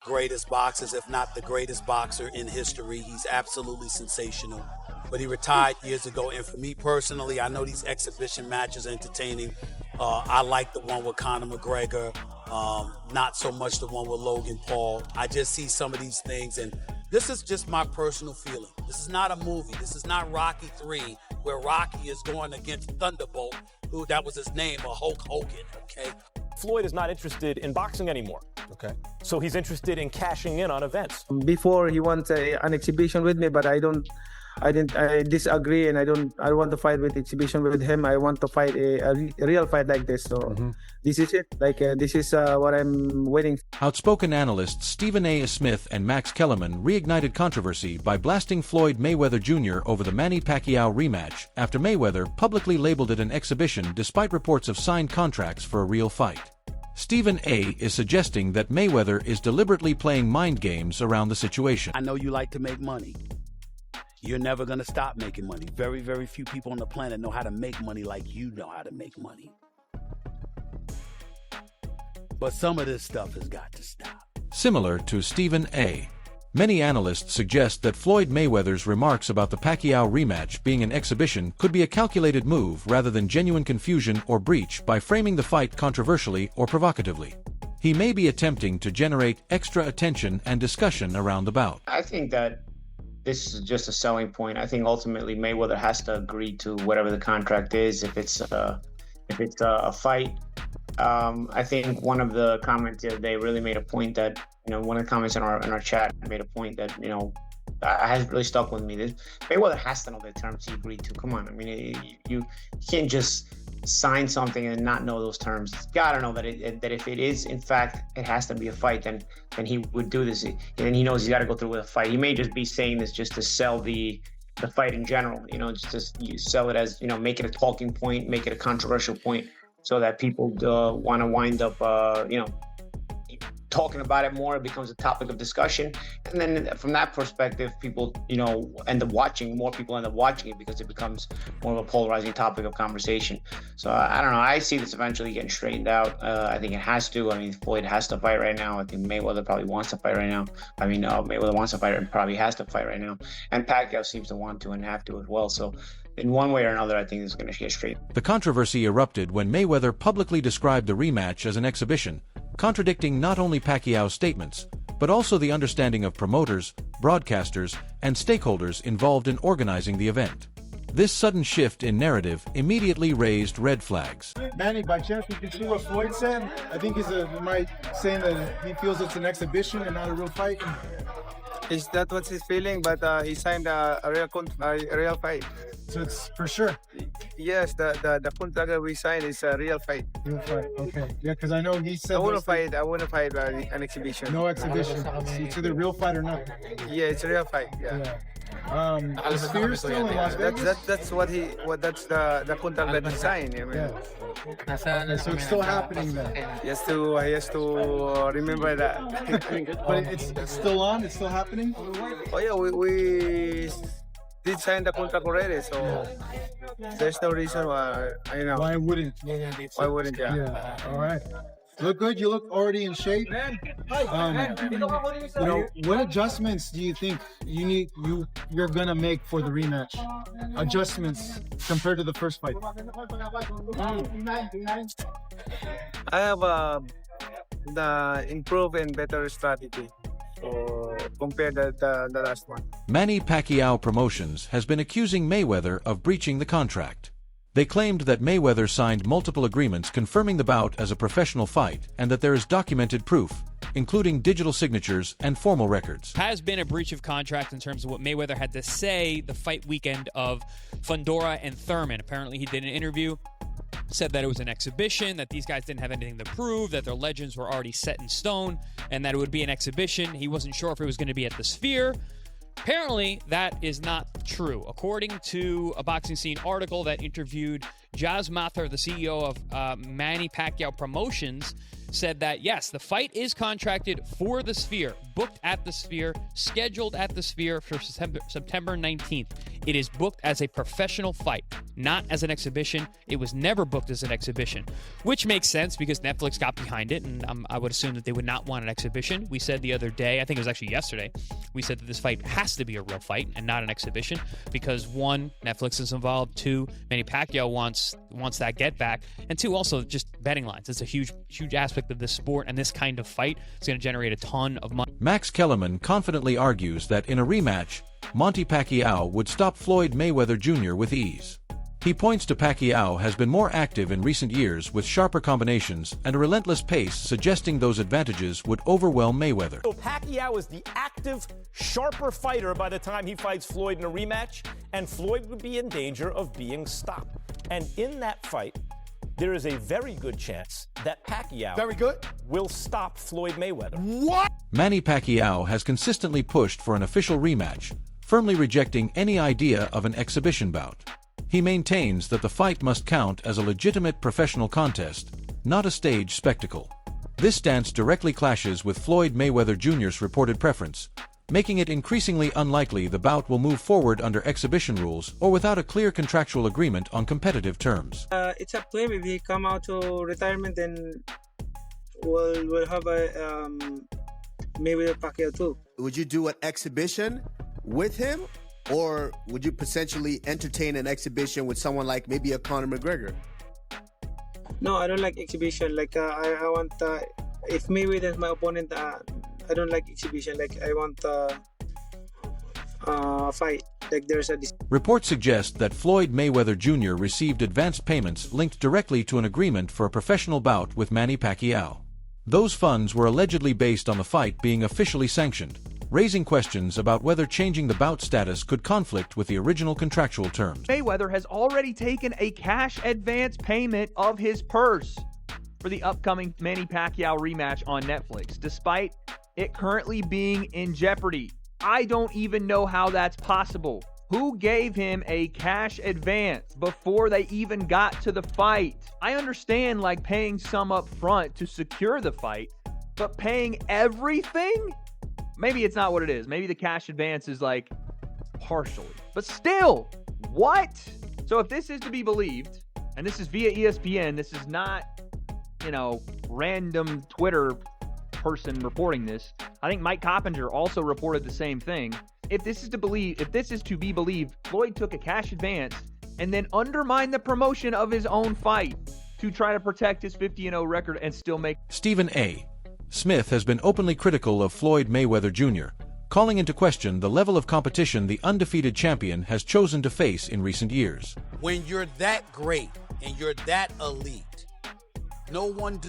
greatest boxers, if not the greatest boxer in history. He's absolutely sensational. But he retired years ago. And for me personally, I know these exhibition matches are entertaining. I like the one with Conor McGregor. Not so much the one with Logan Paul. I just see some of these things, and this is just my personal feeling. This is not a movie. This is not Rocky 3, where Rocky is going against Thunderbolt, who that was his name, or Hulk Hogan, okay? Floyd is not interested in boxing anymore. Okay. So he's interested in cashing in on events. Before he wants an exhibition with me, but I disagree, and I want to fight with exhibition with him. I want to fight a real fight like this. So this is it. This is what I'm waiting for. Outspoken analysts Stephen A. Smith and Max Kellerman reignited controversy by blasting Floyd Mayweather Jr. over the Manny Pacquiao rematch after Mayweather publicly labeled it an exhibition despite reports of signed contracts for a real fight. Stephen A. is suggesting that Mayweather is deliberately playing mind games around the situation. I know you like to make money. You're never going to stop making money. Very, very few people on the planet know how to make money like you know how to make money. But some of this stuff has got to stop. Similar to Stephen A., many analysts suggest that Floyd Mayweather's remarks about the Pacquiao rematch being an exhibition could be a calculated move rather than genuine confusion or breach by framing the fight controversially or provocatively. He may be attempting to generate extra attention and discussion around the bout. I think that this is just a selling point. I think ultimately Mayweather has to agree to whatever the contract is. If it's a fight, I think one of the comments the other day really made a point that, one of the comments in our chat made a point that, has really stuck with me. Mayweather has to know the terms he agreed to. Come on, I mean, you can't just sign something and not know those terms. You gotta know that if it is, in fact, it has to be a fight, then he would do this. And he knows he's got to go through with a fight. He may just be saying this just to sell the fight in general. Just you sell it as, make it a talking point, make it a controversial point, so that people want to wind up, talking about it more. It becomes a topic of discussion, and then from that perspective, people end up watching. More people end up watching it because it becomes more of a polarizing topic of conversation. So I don't know. I see this eventually getting straightened out. I think it has to. I mean, Floyd has to fight right now. I think Mayweather probably wants to fight right now. I mean, Mayweather wants to fight and probably has to fight right now, and Pacquiao seems to want to and have to as well. So in one way or another, I think this is going to get straight. The controversy erupted when Mayweather publicly described the rematch as an exhibition, contradicting not only Pacquiao's statements, but also the understanding of promoters, broadcasters, and stakeholders involved in organizing the event. This sudden shift in narrative immediately raised red flags. Manny, by chance, you can see what Floyd said? I think he's saying that he feels it's an exhibition and not a real fight. Is that what he's feeling? But he signed a real fight. So it's for sure. Yes, the contract that we signed is a real fight. Real fight, okay. Yeah, because I know he said... I want to fight an exhibition. No exhibition. It's either real fight or not. Yeah, it's a real fight, yeah. Is Spear still in Las Vegas? That's the contract that he signed. I mean. Yeah. Okay, so it's still happening then. He has to remember that. But it's still on? It's still happening? Oh yeah, we did sign the contract already, so there's no reason why. Why wouldn't? Why wouldn't? Yeah. All right. Look good. You look already in shape. What adjustments do you think you're gonna make for the rematch? Adjustments compared to the first fight. I have the improved and better strategy compared to the last one. Manny Pacquiao Promotions has been accusing Mayweather of breaching the contract. They claimed that Mayweather signed multiple agreements confirming the bout as a professional fight and that there is documented proof, including digital signatures and formal records. Has been a breach of contract in terms of what Mayweather had to say the fight weekend of Fundora and Thurman. Apparently he did an interview, said that it was an exhibition, that these guys didn't have anything to prove, that their legends were already set in stone, and that it would be an exhibition. He wasn't sure if it was going to be at the Sphere. Apparently, that is not true. According to a Boxing Scene article that interviewed Jazz Mathur, the CEO of Manny Pacquiao Promotions, said that, yes, the fight is contracted for the Sphere, booked at the Sphere, scheduled at the Sphere for September 19th. It is booked as a professional fight, not as an exhibition. It was never booked as an exhibition, which makes sense because Netflix got behind it, and I would assume that they would not want an exhibition. We said the other day, I think it was actually yesterday, we said that this fight has to be a real fight and not an exhibition because, one, Netflix is involved, two, Manny Pacquiao wants that get back, and two, also just betting lines. It's a huge aspect of this sport, and this kind of fight is going to generate a ton of money. Max Kellerman confidently argues that in a rematch, Manny Pacquiao would stop Floyd Mayweather Jr. with ease. He points to Pacquiao has been more active in recent years with sharper combinations and a relentless pace, suggesting those advantages would overwhelm Mayweather. So Pacquiao is the active, sharper fighter by the time he fights Floyd in a rematch, and Floyd would be in danger of being stopped. And in that fight, there is a very good chance that Pacquiao will stop Floyd Mayweather. What? Manny Pacquiao has consistently pushed for an official rematch, firmly rejecting any idea of an exhibition bout. He maintains that the fight must count as a legitimate professional contest, not a stage spectacle. This stance directly clashes with Floyd Mayweather Jr.'s reported preference, making it increasingly unlikely the bout will move forward under exhibition rules or without a clear contractual agreement on competitive terms. It's up to him. If he come out to retirement, then we'll have a Mayweather Pacquiao too. Would you do an exhibition with him, or would you potentially entertain an exhibition with someone like maybe a Conor McGregor? No, I don't like exhibition. Like I want if Mayweather is my opponent, I don't like exhibition. Like I want a fight. Like there's a. Reports suggest that Floyd Mayweather Jr. received advance payments linked directly to an agreement for a professional bout with Manny Pacquiao. Those funds were allegedly based on the fight being officially sanctioned, raising questions about whether changing the bout status could conflict with the original contractual terms. Mayweather has already taken a cash advance payment of his purse for the upcoming Manny Pacquiao rematch on Netflix, despite it currently being in jeopardy. I don't even know how that's possible. Who gave him a cash advance before they even got to the fight? I understand like paying some up front to secure the fight, but paying everything? Maybe it's not what it is. Maybe the cash advance is like partially. But still, what? So if this is to be believed, and this is via ESPN, this is not, random Twitter person reporting this. I think Mike Coppinger also reported the same thing. If this is to be believed, Floyd took a cash advance and then undermined the promotion of his own fight to try to protect his 50-0 record and still make. Stephen A. Smith has been openly critical of Floyd Mayweather Jr., calling into question the level of competition the undefeated champion has chosen to face in recent years. When you're that great and you're that elite, no one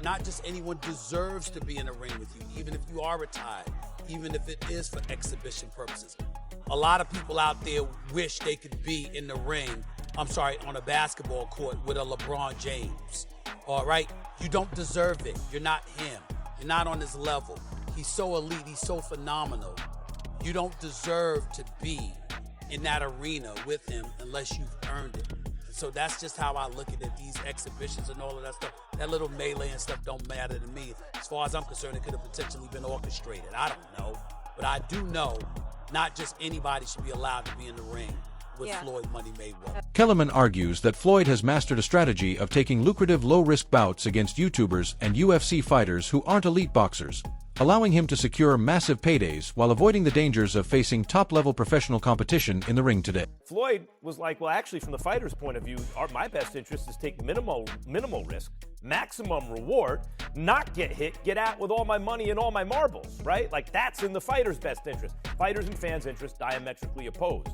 not just anyone deserves to be in a ring with you, even if you are retired, even if it is for exhibition purposes. A lot of people out there wish they could be in the ring, on a basketball court with a LeBron James. All right? You don't deserve it. You're not him. You're not on his level. He's so elite. He's so phenomenal. You don't deserve to be in that arena with him unless you've earned it. So that's just how I look at it. These exhibitions and all of that stuff, that little melee and stuff don't matter to me. As far as I'm concerned, it could have potentially been orchestrated. I don't know. But I do know not just anybody should be allowed to be in the ring with Floyd Money Mayweather. Kellerman argues that Floyd has mastered a strategy of taking lucrative low-risk bouts against YouTubers and UFC fighters who aren't elite boxers, allowing him to secure massive paydays while avoiding the dangers of facing top-level professional competition in the ring today. Floyd was like, well, actually, from the fighter's point of view, my best interest is take minimal risk, maximum reward, not get hit, get out with all my money and all my marbles, right? Like, that's in the fighter's best interest. Fighters and fans' interest diametrically opposed.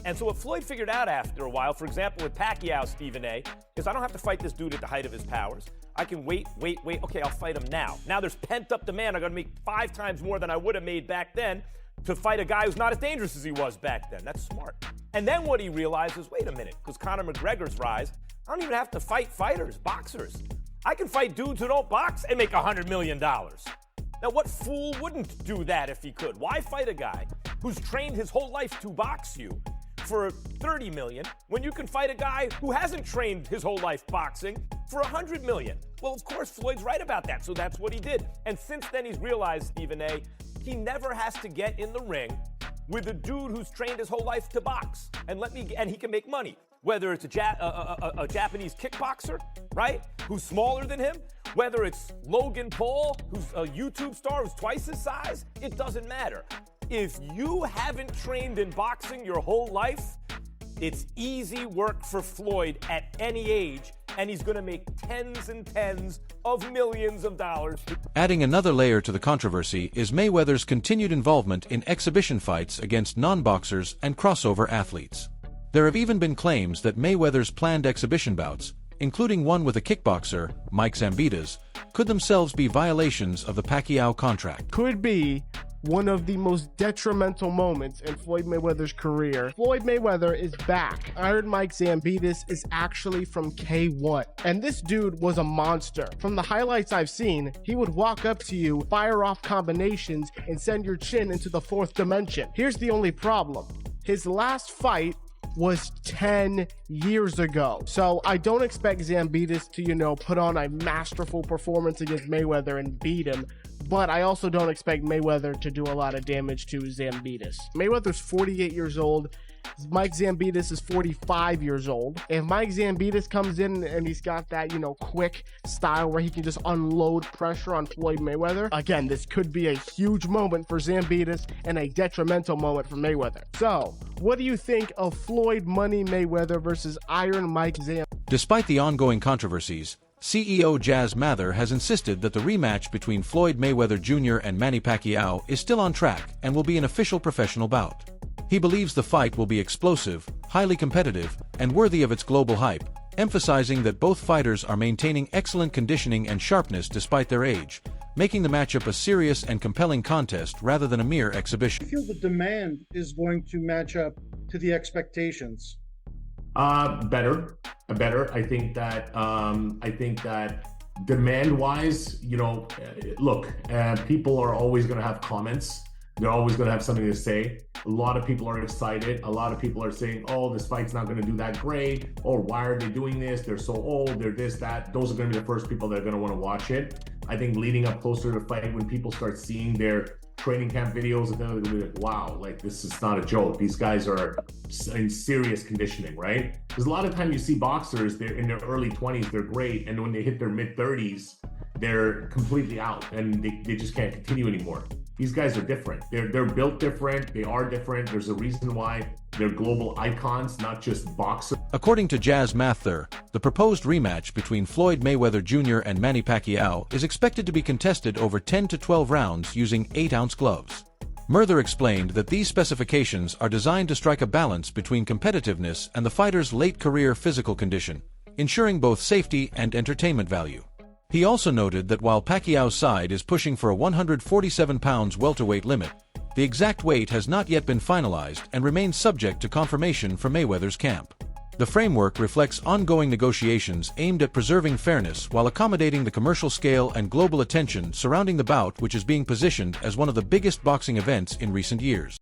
And so what Floyd figured out after a while, for example, with Pacquiao, Stephen A., is I don't have to fight this dude at the height of his powers. I can wait. Okay, I'll fight him now. Now there's pent-up demand. I'm going to make 5 times more than I would have made back then to fight a guy who's not as dangerous as he was back then. That's smart. And then what he realized is, wait a minute, because Conor McGregor's rise, I don't even have to fight fighters, boxers. I can fight dudes who don't box and make $100 million. Now, what fool wouldn't do that if he could? Why fight a guy who's trained his whole life to box you for $30 million when you can fight a guy who hasn't trained his whole life boxing for $100 million? Well, of course, Floyd's right about that, so that's what he did. And since then, he's realized, Stephen A., he never has to get in the ring with a dude who's trained his whole life to box, and he can make money. Whether it's a Japanese kickboxer, right, who's smaller than him, whether it's Logan Paul, who's a YouTube star who's twice his size, it doesn't matter. If you haven't trained in boxing your whole life, it's easy work for Floyd at any age, and he's going to make tens and tens of millions of dollars. Adding another layer to the controversy is Mayweather's continued involvement in exhibition fights against non-boxers and crossover athletes. There have even been claims that Mayweather's planned exhibition bouts, including one with a kickboxer, Mike Zambitas, could themselves be violations of the Pacquiao contract. Could be one of the most detrimental moments in Floyd Mayweather's career. Floyd Mayweather is back. Iron Mike Zambitas is actually from K1. And this dude was a monster. From the highlights I've seen, he would walk up to you, fire off combinations, and send your chin into the fourth dimension. Here's the only problem. His last fight was 10 years ago. So I don't expect Zambitas to, put on a masterful performance against Mayweather and beat him. But I also don't expect Mayweather to do a lot of damage to Zambitas. Mayweather's 48 years old. Mike Zambitas is 45 years old. If Mike Zambitas comes in and he's got that, quick style where he can just unload pressure on Floyd Mayweather, again, this could be a huge moment for Zambitas and a detrimental moment for Mayweather. So, what do you think of Floyd Money Mayweather versus Iron Mike Zambitas? Despite the ongoing controversies, CEO Jazz Mather has insisted that the rematch between Floyd Mayweather Jr. and Manny Pacquiao is still on track and will be an official professional bout. He believes the fight will be explosive, highly competitive, and worthy of its global hype, emphasizing that both fighters are maintaining excellent conditioning and sharpness despite their age, making the matchup a serious and compelling contest rather than a mere exhibition. I feel the demand is going to match up to the expectations. Better. I think that demand-wise, look, people are always going to have comments. They're always going to have something to say. A lot of people are excited. A lot of people are saying, oh, this fight's not going to do that great. Or why are they doing this? They're so old. They're this, that. Those are going to be the first people that are going to want to watch it. I think leading up closer to the fight, when people start seeing their training camp videos, and then they're going to be like, wow, like this is not a joke. These guys are in serious conditioning, right? Because a lot of time you see boxers, they're in their early 20s, they're great. And when they hit their mid 30s, they're completely out and they just can't continue anymore. These guys are different. They're built different. They are different. There's a reason why they're global icons, not just boxers. According to Jazz Mather, the proposed rematch between Floyd Mayweather Jr. and Manny Pacquiao is expected to be contested over 10 to 12 rounds using 8-ounce gloves. Mather explained that these specifications are designed to strike a balance between competitiveness and the fighter's late-career physical condition, ensuring both safety and entertainment value. He also noted that while Pacquiao's side is pushing for a 147 pounds welterweight limit, the exact weight has not yet been finalized and remains subject to confirmation from Mayweather's camp. The framework reflects ongoing negotiations aimed at preserving fairness while accommodating the commercial scale and global attention surrounding the bout, which is being positioned as one of the biggest boxing events in recent years.